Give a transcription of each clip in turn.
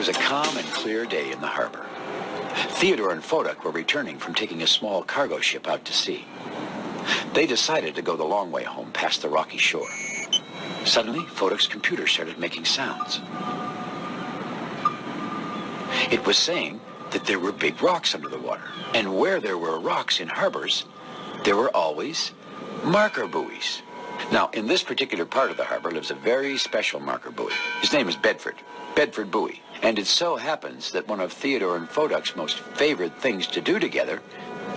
was a calm and clear day in the harbor. Theodore and Foduck were returning from taking a small cargo ship out to sea. They decided to go the long way home past the rocky shore. Suddenly, Foduck's computer started making sounds. It was saying that there were big rocks under the water, and where there were rocks in harbors, there were always marker buoys. Now, in this particular part of the harbor lives a very special marker buoy. His name is Bedford Buoy. And it so happens that one of Theodore and Foduck's most favorite things to do together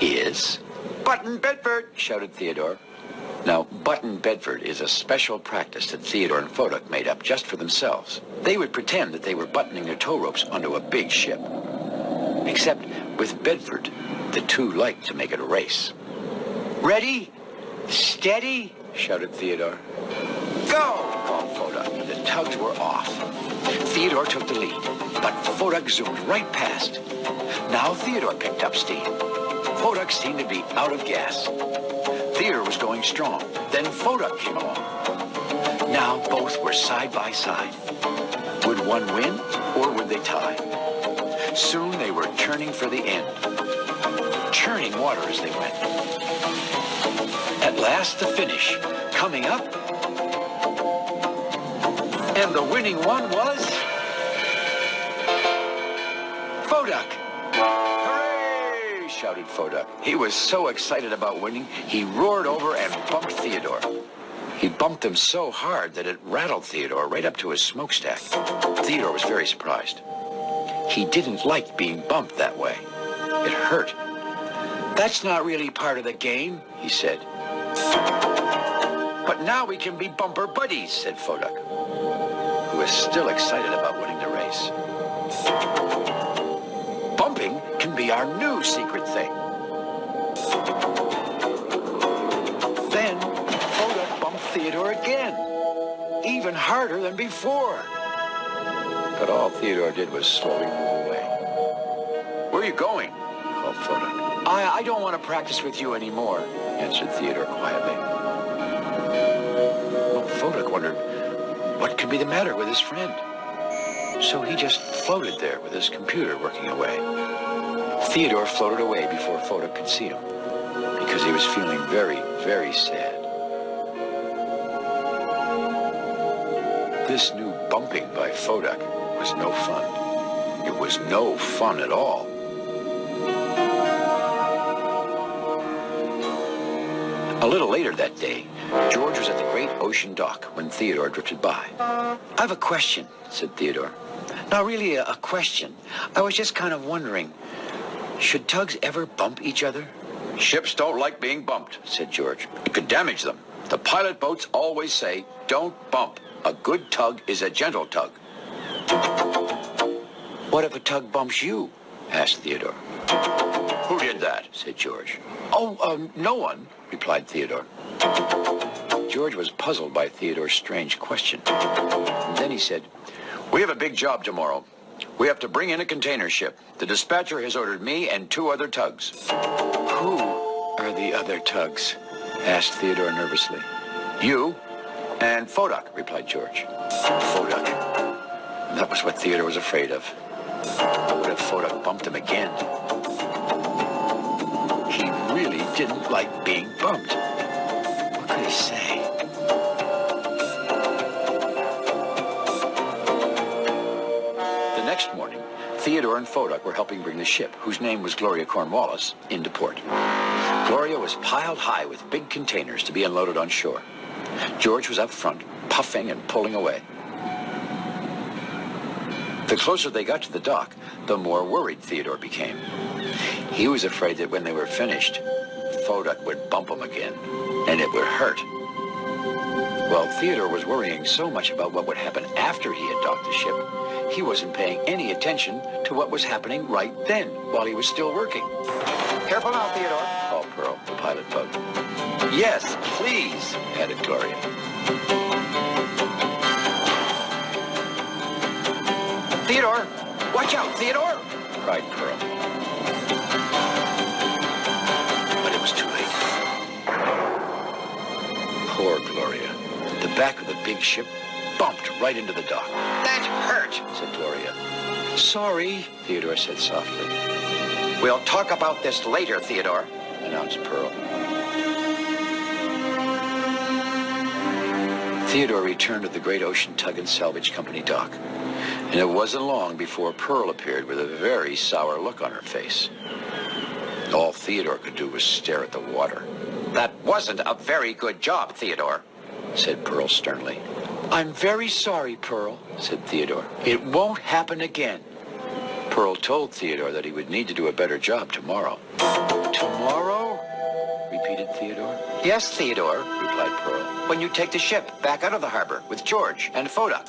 is... "Button Bedford!" shouted Theodore. Now, Button Bedford is a special practice that Theodore and Foduck made up just for themselves. They would pretend that they were buttoning their tow ropes onto a big ship. Except with Bedford, the two liked to make it a race. "Ready? Steady!" shouted Theodore. "Go!" called Foduck, and the tugs were off. Theodore took the lead, but Foduck zoomed right past. Now Theodore picked up steam. Foduck seemed to be out of gas. Theodore was going strong. Then Foduck came along. Now both were side by side. Would one win, or would they tie? Soon they were turning for the end, churning water as they went. At last, the finish, coming up, and the winning one was Foduck. "Hooray!" shouted Foduck. He was so excited about winning, he roared over and bumped Theodore. He bumped him so hard that it rattled Theodore right up to his smokestack. Theodore was very surprised. He didn't like being bumped that way. It hurt. "That's not really part of the game," he said. "But now we can be bumper buddies," said Foduck, who was still excited about winning the race. "Bumping can be our new secret thing." Then Foduck bumped Theodore again, even harder than before. But all Theodore did was slowly move away. "Where are you going?" called Foduck. I don't want to practice with you anymore," answered Theodore quietly. Well, Foduck wondered what could be the matter with his friend. So he just floated there with his computer working away. Theodore floated away before Foduck could see him, because he was feeling very, very sad. This new bumping by Foduck was no fun. It was no fun at all. A little later that day, George was at the great ocean dock when Theodore drifted by. "I have a question," said Theodore. "Not really a question. I was just kind of wondering, should tugs ever bump each other?" "Ships don't like being bumped," said George. "It could damage them. The pilot boats always say, don't bump. A good tug is a gentle tug." "What if a tug bumps you?" asked Theodore. "Who did that?" said George. No one," replied Theodore. George was puzzled by Theodore's strange question. And then he said, "We have a big job tomorrow. We have to bring in a container ship. The dispatcher has ordered me and 2 other tugs." "Who are the other tugs?" asked Theodore nervously. "You and Foduck," replied George. Foduck. That was what Theodore was afraid of. What if Foduck bumped him again? He really didn't like being bumped. What could he say? The next morning, Theodore and Foduck were helping bring the ship, whose name was Gloria Cornwallis, into port. Gloria was piled high with big containers to be unloaded on shore. George was up front, puffing and pulling away. The closer they got to the dock, the more worried Theodore became. He was afraid that when they were finished, Foduck would bump him again, and it would hurt. Well, Theodore was worrying so much about what would happen after he had docked the ship, he wasn't paying any attention to what was happening right then, while he was still working. "Careful now, Theodore," called Pearl, the pilot bug. "Yes, please," added Gloria. "Theodore! Watch out, Theodore!" cried Pearl. But it was too late. Poor Gloria. The back of the big ship bumped right into the dock. "That hurt!" said Gloria. Sorry, Theodore said softly. We'll talk about this later, Theodore, announced Pearl. Theodore returned to the Great Ocean Tug and Salvage Company dock, and it wasn't long before Pearl appeared with a very sour look on her face. All Theodore could do was stare at the water. That wasn't a very good job, Theodore, said Pearl sternly. I'm very sorry, Pearl, said Theodore. It won't happen again. Pearl told Theodore that he would need to do a better job tomorrow. Tomorrow? Repeated Theodore. Yes, Theodore, replied Pearl. When you take the ship back out of the harbor with George and Foduck.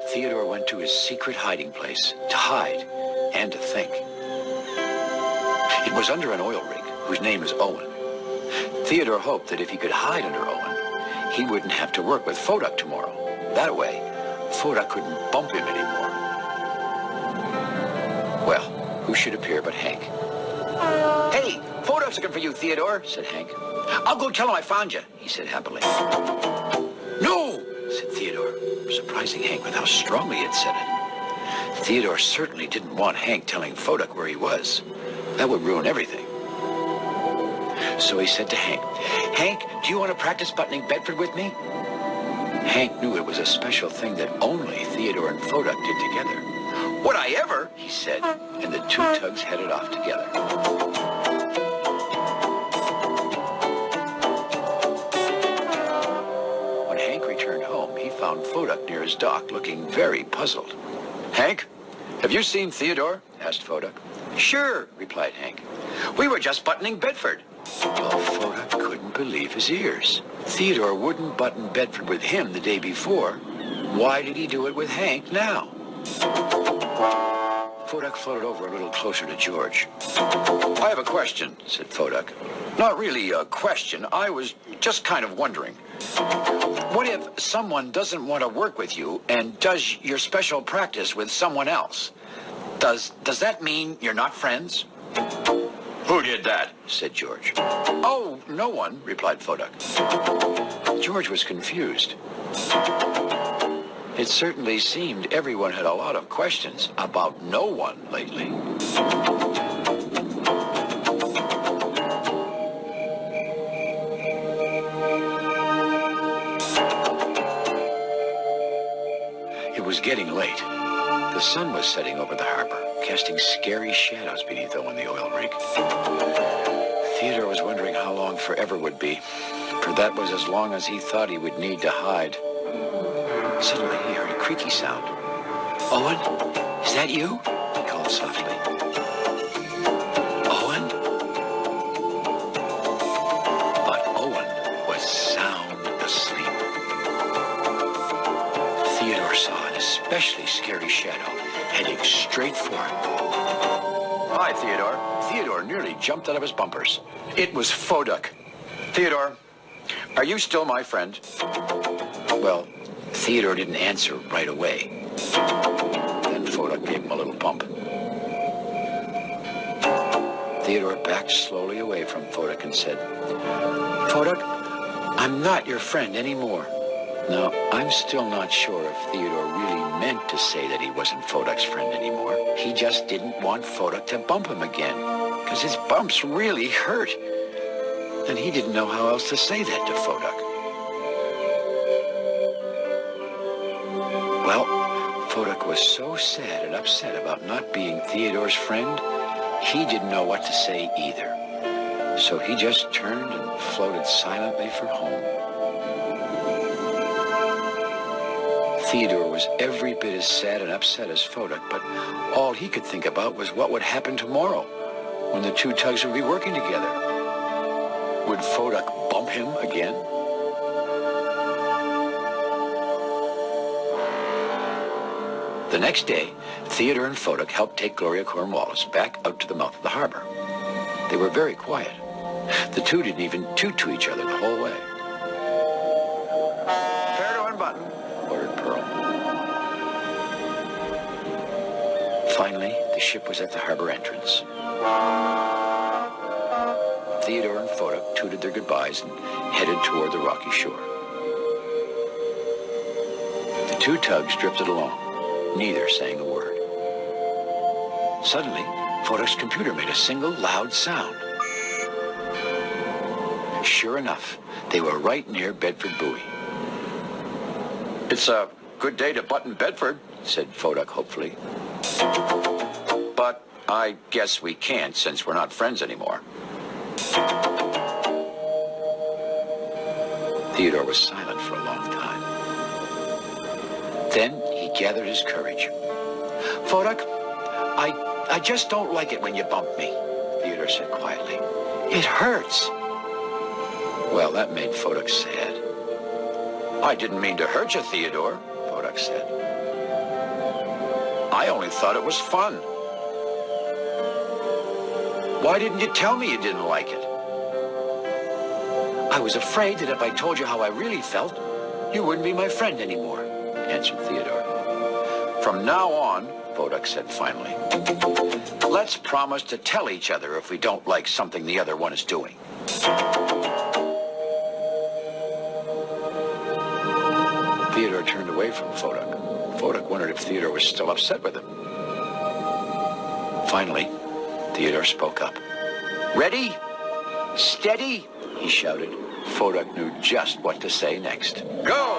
Theodore went to his secret hiding place to hide and to think. It was under an oil rig whose name is Owen. Theodore hoped that if he could hide under Owen, he wouldn't have to work with Foduck tomorrow. That way, Foduck couldn't bump him anymore. Well, who should appear but Hank? Hey, Foduck's looking for you, Theodore, said Hank. I'll go tell him I found you, he said happily. No, said Theodore, surprising Hank with how strongly he had said it. Theodore certainly didn't want Hank telling Foduck where he was. That would ruin everything. So he said to Hank, Hank, do you want to practice buttoning Bedford with me? Hank knew it was a special thing that only Theodore and Foduck did together. Would I ever? He said, and the two tugs headed off together. When Hank returned home, he found Foduck near his dock, looking very puzzled. Hank, have you seen Theodore? Asked Foduck. Sure, replied Hank. We were just buttoning Bedford. Well, Foduck couldn't believe his ears. Theodore wouldn't button Bedford with him the day before. Why did he do it with Hank now? Foduck floated over a little closer to George. I have a question, said Foduck. Not really a question. I was just kind of wondering. What if someone doesn't want to work with you and does your special practice with someone else? Does that mean you're not friends? Who did that? Said George. Oh, no one, replied Foduck. George was confused. It certainly seemed everyone had a lot of questions about no one lately. It was getting late. The sun was setting over the harbor, casting scary shadows beneath Owen the oil rig. Theodore was wondering how long forever would be, for that was as long as he thought he would need to hide. Suddenly he heard a creaky sound. Owen, is that you? He called softly. Owen? But Owen was sound asleep. Theodore saw an especially scary shadow heading straight for him. Hi, Theodore. Theodore nearly jumped out of his bumpers. It was Foduck. Theodore, are you still my friend? Well, Theodore didn't answer right away. Then Foduck gave him a little bump. Theodore backed slowly away from Foduck and said, Foduck, I'm not your friend anymore. Now, I'm still not sure if Theodore really meant to say that he wasn't Foduck's friend anymore. He just didn't want Foduck to bump him again, because his bumps really hurt. And he didn't know how else to say that to Foduck. Well, Foduck was so sad and upset about not being Theodore's friend, he didn't know what to say either. So he just turned and floated silently for home. Theodore was every bit as sad and upset as Foduck, but all he could think about was what would happen tomorrow when the two tugs would be working together. Would Foduck bump him again? The next day, Theodore and Foduck helped take Gloria Cornwallis back out to the mouth of the harbor. They were very quiet. The two didn't even toot to each other the whole way. Fair to unbutton, ordered Pearl. Finally, the ship was at the harbor entrance. Theodore and Foduck tooted their goodbyes and headed toward the rocky shore. two tugs drifted along, neither saying a word. Suddenly, Foduck's computer made a single loud sound. Sure enough, they were right near Bedford Buoy. It's a good day to button Bedford, said Foduck hopefully. but I guess we can't since we're not friends anymore. Theodore was silent for a long time. Then he gathered his courage. Foduck, I just don't like it when you bump me, Theodore said quietly. It hurts. Well, that made Foduck sad. I didn't mean to hurt you, Theodore, Foduck said. I only thought it was fun. Why didn't you tell me you didn't like it? I was afraid that if I told you how I really felt, you wouldn't be my friend anymore, answered Theodore. From now on, Foduck said finally, let's promise to tell each other if we don't like something the other one is doing. Theodore turned away from Foduck. Foduck wondered if Theodore was still upset with him. Finally, Theodore spoke up. Ready? Steady? He shouted. Foduck knew just what to say next. Go!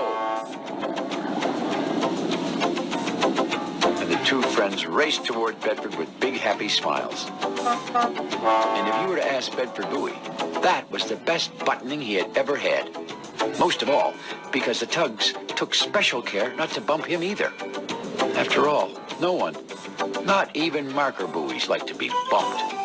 And the two friends raced toward Bedford with big, happy smiles. And if you were to ask Bedford Buoy, that was the best buttoning he had ever had. Most of all, because the tugs took special care not to bump him either. After all, no one, not even marker buoys, like to be bumped.